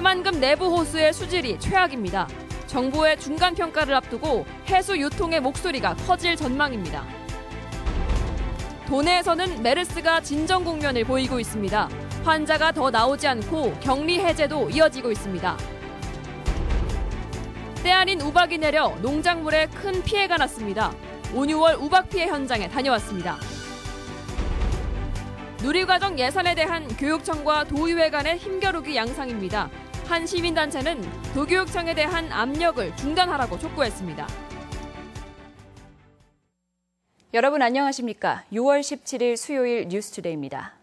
새만금 내부 호수의 수질이 최악입니다. 정부의 중간 평가를 앞두고 해수 유통의 목소리가 커질 전망입니다. 도내에서는 메르스가 진정 국면을 보이고 있습니다. 환자가 더 나오지 않고 격리 해제도 이어지고 있습니다. 때 아닌 우박이 내려 농작물에 큰 피해가 났습니다. 5, 6월 우박 피해 현장에 다녀왔습니다. 누리과정 예산에 대한 교육청과 도의회 간의 힘겨루기 양상입니다. 한 시민단체는 도교육청에 대한 압력을 중단하라고 촉구했습니다. 여러분 안녕하십니까? 6월 17일 수요일 뉴스투데이입니다.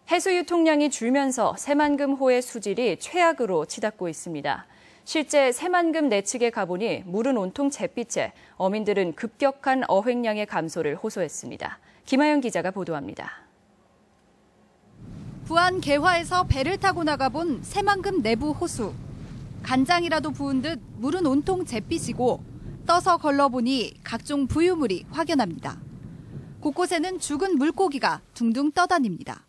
해수 유통량이 줄면서 새만금호의 수질이 최악으로 치닫고 있습니다. 실제 새만금 내측에 가보니 물은 온통 잿빛에 어민들은 급격한 어획량의 감소를 호소했습니다. 김하영 기자가 보도합니다. 부안 개화에서 배를 타고 나가본 새만금 내부 호수. 간장이라도 부은 듯 물은 온통 잿빛이고 떠서 걸러보니 각종 부유물이 확연합니다. 곳곳에는 죽은 물고기가 둥둥 떠다닙니다.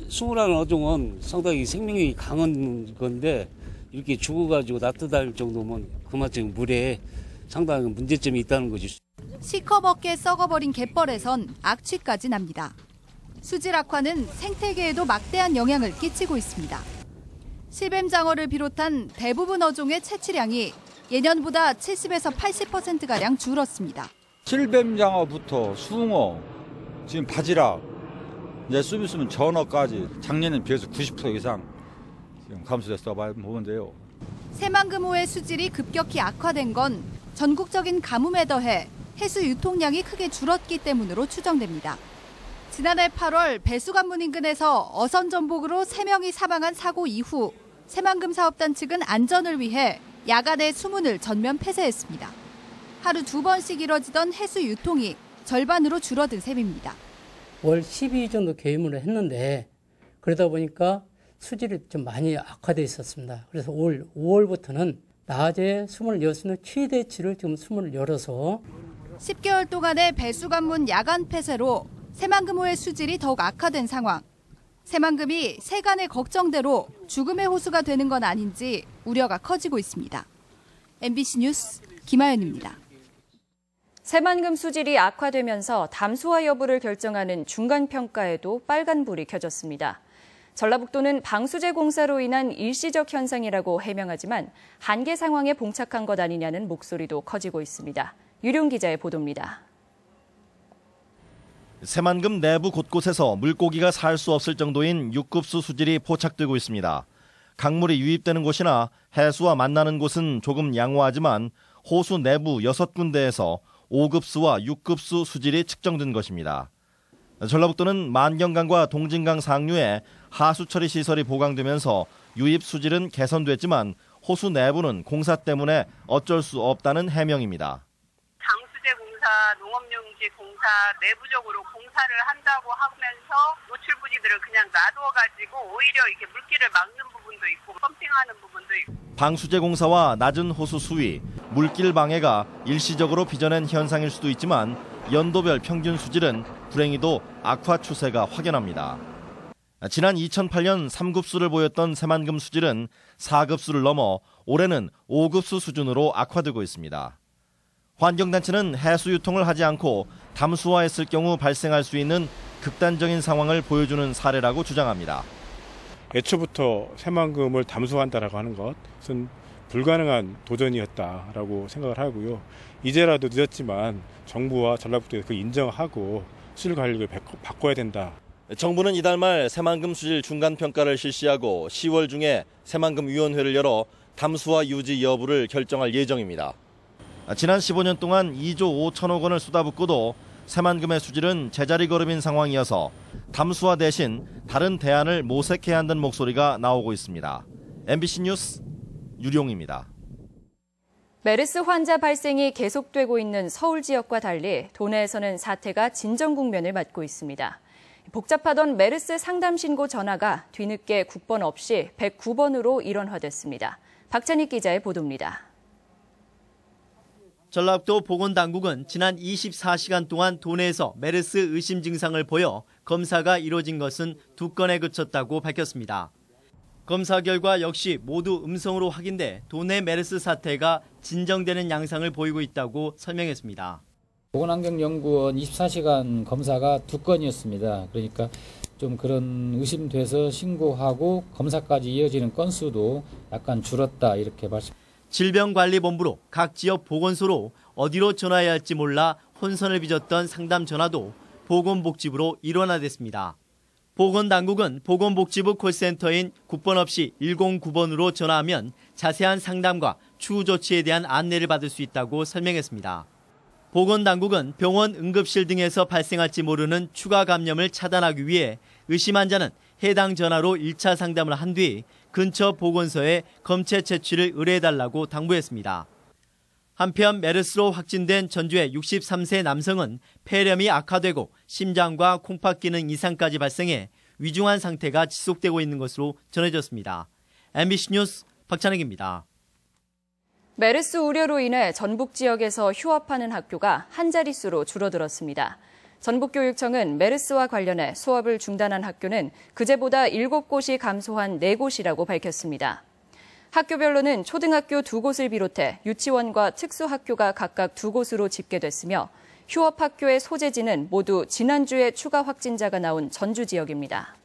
숭어라는 어종은 상당히 생명력이 강한 건데 이렇게 죽어가지고 놔두다닐 정도면 그만큼 물에 상당한 문제점이 있다는 거죠. 시커멓게 썩어버린 갯벌에선 악취까지 납니다. 수질 악화는 생태계에도 막대한 영향을 끼치고 있습니다. 실뱀장어를 비롯한 대부분 어종의 채취량이 예년보다 70에서 80%가량 줄었습니다. 실뱀장어부터 숭어, 지금 바지락, 이제 좀 있으면 전어까지 작년에 비해서 90% 이상 지금 감소됐다고 보면 돼요. 새만금호의 수질이 급격히 악화된 건 전국적인 가뭄에 더해 해수 유통량이 크게 줄었기 때문으로 추정됩니다. 지난해 8월 배수관문 인근에서 어선 전복으로 3명이 사망한 사고 이후 새만금 사업단 측은 안전을 위해 야간에 수문을 전면 폐쇄했습니다. 하루 2번씩 이뤄지던 해수 유통이 절반으로 줄어든 셈입니다. 월 12위 정도 개임을 했는데 그러다 보니까 수질이 좀 많이 악화되어 있었습니다. 그래서 올 5월부터는 낮에 수문을 열 수 있는 최대치를 지금 수문을 열어서 10개월 동안의 배수관문 야간 폐쇄로 새만금호의 수질이 더욱 악화된 상황. 새만금이 세간의 걱정대로 죽음의 호수가 되는 건 아닌지 우려가 커지고 있습니다. MBC 뉴스 김하연입니다. 새만금 수질이 악화되면서 담수화 여부를 결정하는 중간평가에도 빨간불이 켜졌습니다. 전라북도는 방수제 공사로 인한 일시적 현상이라고 해명하지만 한계 상황에 봉착한 것 아니냐는 목소리도 커지고 있습니다. 유룡 기자의 보도입니다. 새만금 내부 곳곳에서 물고기가 살 수 없을 정도인 6급수 수질이 포착되고 있습니다. 강물이 유입되는 곳이나 해수와 만나는 곳은 조금 양호하지만 호수 내부 6군데에서 5급수와 6급수 수질이 측정된 것입니다. 전라북도는 만경강과 동진강 상류에 하수처리 시설이 보강되면서 유입 수질은 개선됐지만 호수 내부는 공사 때문에 어쩔 수 없다는 해명입니다. 방수제 공사, 농업용지 공사, 내부적으로 공사를 한다고 하면서 노출 부지들을 그냥 놔둬가지고 오히려 이렇게 물길을 막는 부분도 있고 펌핑하는 부분도 있고. 방수제 공사와 낮은 호수 수위, 물길 방해가 일시적으로 빚어낸 현상일 수도 있지만 연도별 평균 수질은 불행히도 악화 추세가 확연합니다. 지난 2008년 3급수를 보였던 새만금 수질은 4급수를 넘어 올해는 5급수 수준으로 악화되고 있습니다. 환경단체는 해수 유통을 하지 않고 담수화했을 경우 발생할 수 있는 극단적인 상황을 보여주는 사례라고 주장합니다. 애초부터 새만금을 담수한다라고 하는 것은 불가능한 도전이었다라고 생각을 하고요. 이제라도 늦었지만 정부와 전라북도에서 그 인정하고 수질 관리를 바꿔야 된다. 정부는 이달 말 새만금 수질 중간평가를 실시하고 10월 중에 새만금 위원회를 열어 담수화 유지 여부를 결정할 예정입니다. 지난 15년 동안 2조 5천억 원을 쏟아붓고도 새만금의 수질은 제자리 걸음인 상황이어서 담수화 대신 다른 대안을 모색해야 한다는 목소리가 나오고 있습니다. MBC 뉴스 유룡입니다. 메르스 환자 발생이 계속되고 있는 서울 지역과 달리 도내에서는 사태가 진정 국면을 맞고 있습니다. 복잡하던 메르스 상담 신고 전화가 뒤늦게 국번 없이 109번으로 일원화됐습니다. 박찬익 기자의 보도입니다. 전라북도 보건당국은 지난 24시간 동안 도내에서 메르스 의심 증상을 보여 검사가 이뤄진 것은 2건에 그쳤다고 밝혔습니다. 검사 결과 역시 모두 음성으로 확인돼 도내 메르스 사태가 진정되는 양상을 보이고 있다고 설명했습니다. 보건환경연구원 24시간 검사가 2건이었습니다. 그러니까 좀 그런 의심돼서 신고하고 검사까지 이어지는 건수도 약간 줄었다 이렇게 말씀. 질병관리본부로 각 지역 보건소로 어디로 전화해야 할지 몰라 혼선을 빚었던 상담 전화도 보건복지부로 일원화됐습니다. 보건당국은 보건복지부 콜센터인 국번 없이 109번으로 전화하면 자세한 상담과 추후 조치에 대한 안내를 받을 수 있다고 설명했습니다. 보건당국은 병원 응급실 등에서 발생할지 모르는 추가 감염을 차단하기 위해 의심 환자는 해당 전화로 1차 상담을 한 뒤 근처 보건소에 검체 채취를 의뢰해달라고 당부했습니다. 한편 메르스로 확진된 전주의 63세 남성은 폐렴이 악화되고 심장과 콩팥 기능 이상까지 발생해 위중한 상태가 지속되고 있는 것으로 전해졌습니다. MBC 뉴스 박찬혁입니다. 메르스 우려로 인해 전북 지역에서 휴업하는 학교가 한 자릿수로 줄어들었습니다. 전북교육청은 메르스와 관련해 수업을 중단한 학교는 그제보다 7곳이 감소한 4곳이라고 밝혔습니다. 학교별로는 초등학교 2곳을 비롯해 유치원과 특수학교가 각각 2곳으로 집계됐으며 휴업 학교의 소재지는 모두 지난주에 추가 확진자가 나온 전주 지역입니다.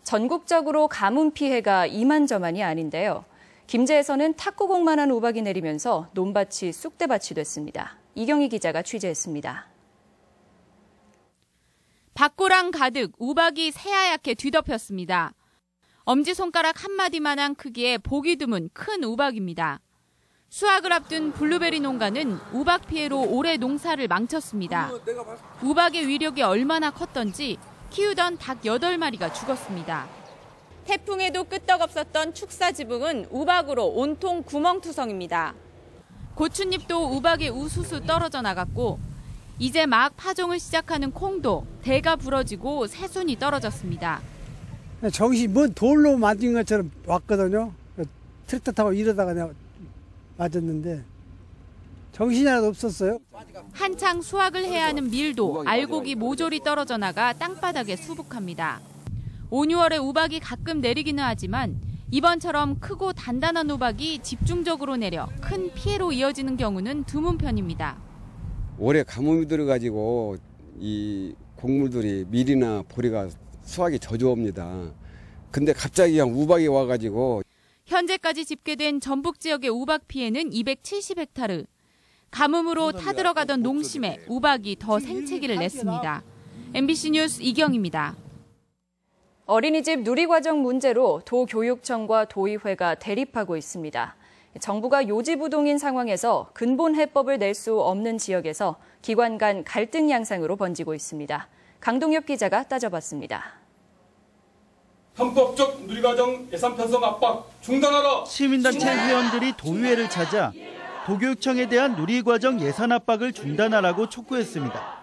전국적으로 가뭄 피해가 이만저만이 아닌데요. 김제에서는 탁구공만한 우박이 내리면서 논밭이 쑥대밭이 됐습니다. 이경희 기자가 취재했습니다. 밭고랑 가득 우박이 새하얗게 뒤덮였습니다. 엄지손가락 한마디만한 크기의 보기 드문 큰 우박입니다. 수확을 앞둔 블루베리 농가는 우박 피해로 올해 농사를 망쳤습니다. 우박의 위력이 얼마나 컸던지 키우던 닭 8마리가 죽었습니다. 태풍에도 끄떡없었던 축사 지붕은 우박으로 온통 구멍투성입니다. 고추잎도 우박에 우수수 떨어져 나갔고 이제 막 파종을 시작하는 콩도 대가 부러지고 새순이 떨어졌습니다. 정신 뭔 돌로 만진 것처럼 왔거든요. 트랙터 타고 이러다가 내가 맞았는데 정신이 하나도 없었어요. 한창 수확을 해야 하는 밀도 알곡이 모조리 떨어져 나가 땅바닥에 수북합니다. 5, 6월에 우박이 가끔 내리기는 하지만 이번처럼 크고 단단한 우박이 집중적으로 내려 큰 피해로 이어지는 경우는 드문 편입니다. 올해 가뭄이 들어가지고 이 곡물들이 밀이나 보리가 수확이 저조합니다. 근데 갑자기 그냥 우박이 와가지고 현재까지 집계된 전북 지역의 우박 피해는 270헥타르. 가뭄으로 타들어가던 농심에 우박이 더 생채기를 냈습니다. MBC 뉴스 이경입니다. 어린이집 누리과정 문제로 도교육청과 도의회가 대립하고 있습니다. 정부가 요지부동인 상황에서 근본 해법을 낼 수 없는 지역에서 기관 간 갈등 양상으로 번지고 있습니다. 강동엽 기자가 따져봤습니다. 헌법적 누리과정 예산 편성 압박 중단하라. 시민단체 회원들이 도의회를 찾아 도교육청에 대한 누리과정 예산 압박을 중단하라고 촉구했습니다.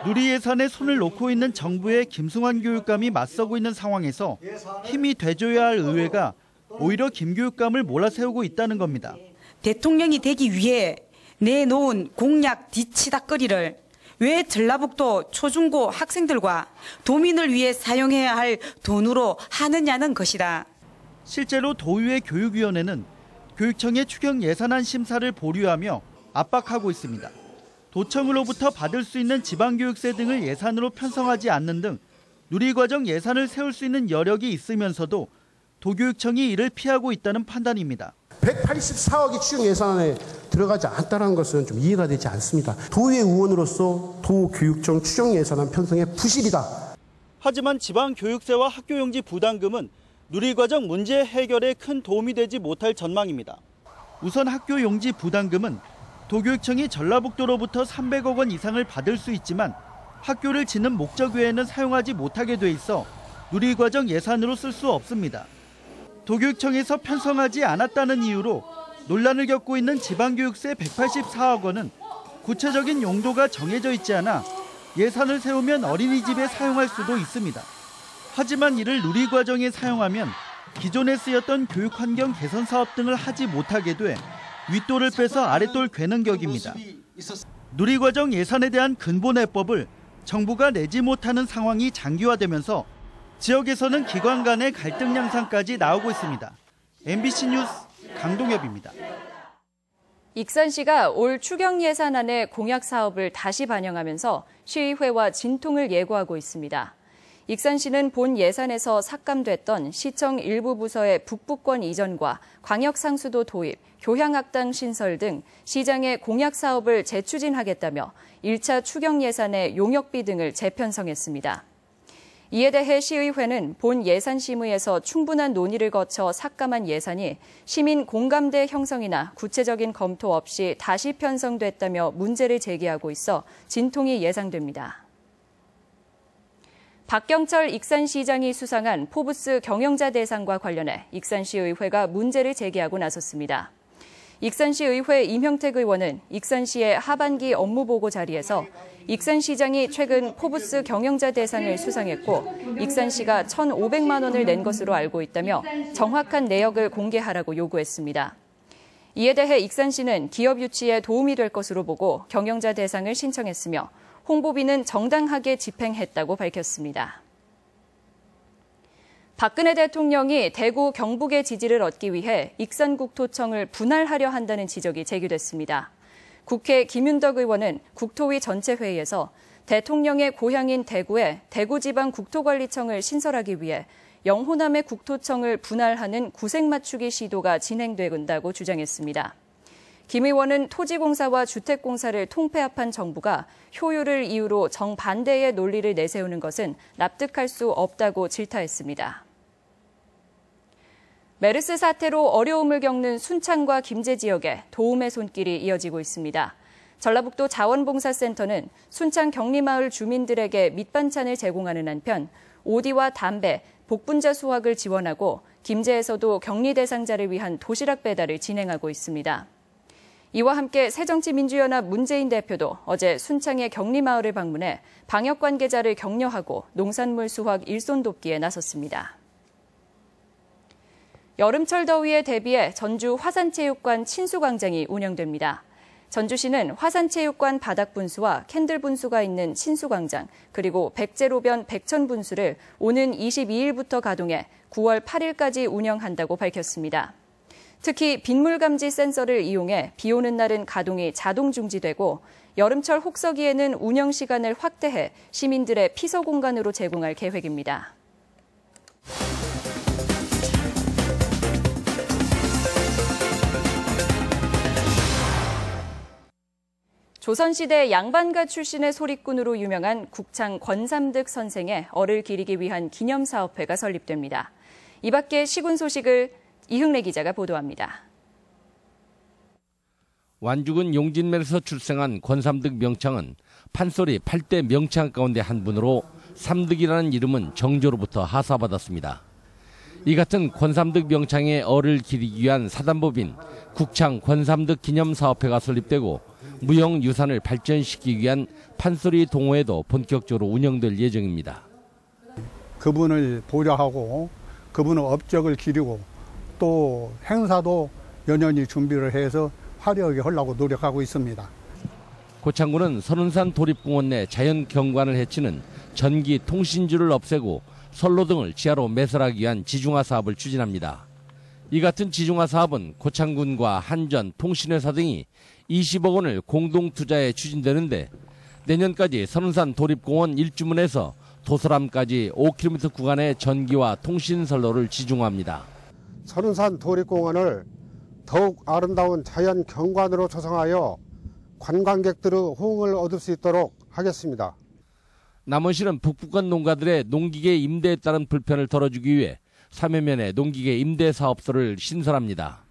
누리 예산에 손을 놓고 있는 정부의 김승환 교육감이 맞서고 있는 상황에서 힘이 돼줘야 할 의회가 오히려 김 교육감을 몰아세우고 있다는 겁니다. 대통령이 되기 위해 내놓은 공약 뒤치다거리를 왜 전라북도 초중고 학생들과 도민을 위해 사용해야 할 돈으로 하느냐는 것이다. 실제로 도의회 교육위원회는 교육청의 추경 예산안 심사를 보류하며 압박하고 있습니다. 도청으로부터 받을 수 있는 지방교육세 등을 예산으로 편성하지 않는 등 누리과정 예산을 세울 수 있는 여력이 있으면서도 도교육청이 이를 피하고 있다는 판단입니다. 184억이 추경 예산안에 들어가지 않았다는 것은 좀 이해가 되지 않습니다. 도의회 의원으로서 도교육청 추경 예산안 편성에 부실이다. 하지만 지방교육세와 학교용지 부담금은 누리과정 문제 해결에 큰 도움이 되지 못할 전망입니다. 우선 학교용지 부담금은 도교육청이 전라북도로부터 300억 원 이상을 받을 수 있지만 학교를 짓는 목적 외에는 사용하지 못하게 돼 있어 누리과정 예산으로 쓸 수 없습니다. 도교육청에서 편성하지 않았다는 이유로 논란을 겪고 있는 지방교육세 184억 원은 구체적인 용도가 정해져 있지 않아 예산을 세우면 어린이집에 사용할 수도 있습니다. 하지만 이를 누리과정에 사용하면 기존에 쓰였던 교육환경 개선 사업 등을 하지 못하게 돼 윗돌을 빼서 아랫돌 괴는 격입니다. 누리과정 예산에 대한 근본 해법을 정부가 내지 못하는 상황이 장기화되면서 지역에서는 기관 간의 갈등 양상까지 나오고 있습니다. MBC 뉴스 강동엽입니다. 익산시가 올 추경 예산안에 공약 사업을 다시 반영하면서 시의회와 진통을 예고하고 있습니다. 익산시는 본 예산에서 삭감됐던 시청 일부 부서의 북부권 이전과 광역상수도 도입, 교향악당 신설 등 시장의 공약 사업을 재추진하겠다며 1차 추경 예산의 용역비 등을 재편성했습니다. 이에 대해 시의회는 본 예산심의에서 충분한 논의를 거쳐 삭감한 예산이 시민 공감대 형성이나 구체적인 검토 없이 다시 편성됐다며 문제를 제기하고 있어 진통이 예상됩니다. 박경철 익산시장이 수상한 포브스 경영자 대상과 관련해 익산시의회가 문제를 제기하고 나섰습니다. 익산시의회 임형택 의원은 익산시의 하반기 업무보고 자리에서 익산시장이 최근 포브스 경영자 대상을 수상했고 익산시가 1,500만 원을 낸 것으로 알고 있다며 정확한 내역을 공개하라고 요구했습니다. 이에 대해 익산시는 기업 유치에 도움이 될 것으로 보고 경영자 대상을 신청했으며 홍보비는 정당하게 집행했다고 밝혔습니다. 박근혜 대통령이 대구 경북의 지지를 얻기 위해 익산국토청을 분할하려 한다는 지적이 제기됐습니다. 국회 김윤덕 의원은 국토위 전체회의에서 대통령의 고향인 대구에 대구지방국토관리청을 신설하기 위해 영호남의 국토청을 분할하는 구색맞추기 시도가 진행된다고 주장했습니다. 김 의원은 토지공사와 주택공사를 통폐합한 정부가 효율을 이유로 정반대의 논리를 내세우는 것은 납득할 수 없다고 질타했습니다. 메르스 사태로 어려움을 겪는 순창과 김제 지역에 도움의 손길이 이어지고 있습니다. 전라북도 자원봉사센터는 순창 격리마을 주민들에게 밑반찬을 제공하는 한편 오디와 담배, 복분자 수확을 지원하고 김제에서도 격리 대상자를 위한 도시락 배달을 진행하고 있습니다. 이와 함께 새정치민주연합 문재인 대표도 어제 순창의 격리마을을 방문해 방역 관계자를 격려하고 농산물 수확 일손 돕기에 나섰습니다. 여름철 더위에 대비해 전주 화산체육관 친수광장이 운영됩니다. 전주시는 화산체육관 바닥 분수와 캔들 분수가 있는 친수광장 그리고 백제로변 백천 분수를 오는 22일부터 가동해 9월 8일까지 운영한다고 밝혔습니다. 특히 빗물 감지 센서를 이용해 비 오는 날은 가동이 자동 중지되고 여름철 혹서기에는 운영 시간을 확대해 시민들의 피서 공간으로 제공할 계획입니다. 조선시대 양반가 출신의 소리꾼으로 유명한 국창 권삼득 선생의 얼을 기리기 위한 기념사업회가 설립됩니다. 이 밖에 시군 소식을 이흥래 기자가 보도합니다. 완주군 용진면에서 출생한 권삼득 명창은 판소리 8대 명창 가운데 한 분으로 삼득이라는 이름은 정조로부터 하사받았습니다. 이 같은 권삼득 명창의 얼을 기리기 위한 사단법인 국창 권삼득 기념사업회가 설립되고 무형유산을 발전시키기 위한 판소리 동호회도 본격적으로 운영될 예정입니다. 그분을 보좌하고 그분의 업적을 기리고 또 행사도 연연히 준비를 해서 화려하게 하려고 노력하고 있습니다. 고창군은 선운산 도립공원 내 자연 경관을 해치는 전기 통신줄을 없애고 선로 등을 지하로 매설하기 위한 지중화 사업을 추진합니다. 이 같은 지중화 사업은 고창군과 한전, 통신회사 등이 20억 원을 공동 투자해 추진되는데 내년까지 선운산 도립공원 1주문에서 도서람까지 5km 구간의 전기와 통신 선로를 지중화합니다. 선운산 도립공원을 더욱 아름다운 자연 경관으로 조성하여 관광객들의 호응을 얻을 수 있도록 하겠습니다. 남원시는 북부권 농가들의 농기계 임대에 따른 불편을 덜어주기 위해 3여 면의 농기계 임대 사업소를 신설합니다.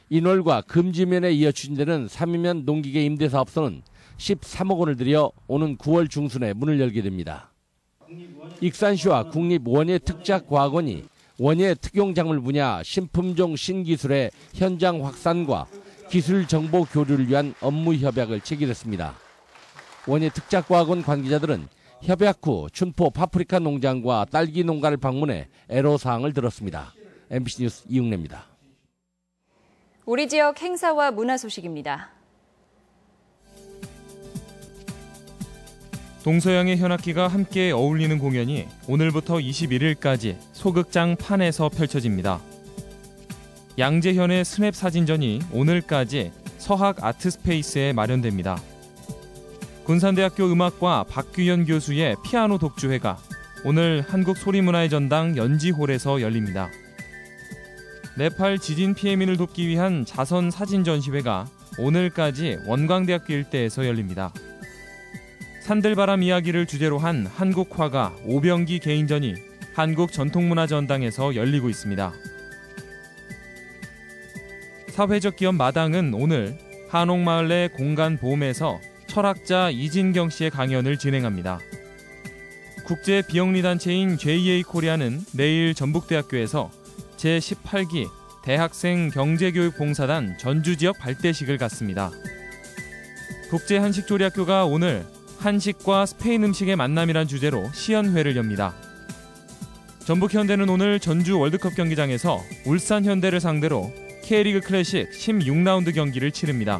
인월과 금지면에 이어 추진되는 3여면 농기계 임대 사업소는 13억 원을 들여 오는 9월 중순에 문을 열게 됩니다. 익산시와 국립원예특작과학원이 원예 특용작물 분야 신품종 신기술의 현장 확산과 기술 정보 교류를 위한 업무 협약을 체결했습니다. 원예특작과학원 관계자들은 협약 후 춘포 파프리카 농장과 딸기 농가를 방문해 애로사항을 들었습니다. MBC 뉴스 이흥래입니다. 우리 지역 행사와 문화 소식입니다. 동서양의 현악기가 함께 어울리는 공연이 오늘부터 21일까지 소극장 판에서 펼쳐집니다. 양재현의 스냅 사진전이 오늘까지 서학 아트스페이스에 마련됩니다. 군산대학교 음악과 박규현 교수의 피아노 독주회가 오늘 한국소리문화의 전당 연지홀에서 열립니다. 네팔 지진 피해민을 돕기 위한 자선 사진 전시회가 오늘까지 원광대학교 일대에서 열립니다. 산들바람 이야기를 주제로 한 한국 화가 오병기 개인전이 한국전통문화전당에서 열리고 있습니다. 사회적 기업 마당은 오늘 한옥마을내 공간보험에서 철학자 이진경 씨의 강연을 진행합니다. 국제 비영리단체인 JA 코리아는 내일 전북대학교에서 제18기 대학생 경제교육봉사단 전주지역 발대식을 갖습니다. 국제한식조리학교가 오늘 한식과 스페인 음식의 만남이란 주제로 시연회를 엽니다. 전북현대는 오늘 전주 월드컵 경기장에서 울산현대를 상대로 K리그 클래식 16라운드 경기를 치릅니다.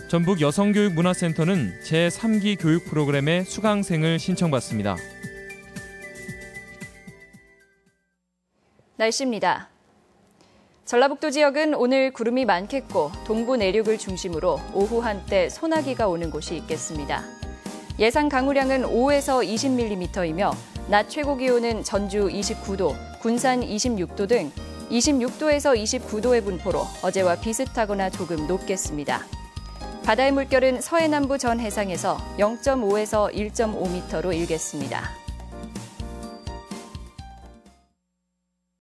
전북 여성교육문화센터는 제3기 교육 프로그램의 수강생을 신청받습니다. 날씨입니다. 전라북도 지역은 오늘 구름이 많겠고 동부 내륙을 중심으로 오후 한때 소나기가 오는 곳이 있겠습니다. 예상 강우량은 5에서 20mm이며 낮 최고 기온은 전주 29도, 군산 26도 등 26도에서 29도의 분포로 어제와 비슷하거나 조금 높겠습니다. 바다의 물결은 서해남부 전 해상에서 0.5에서 1.5m로 일겠습니다.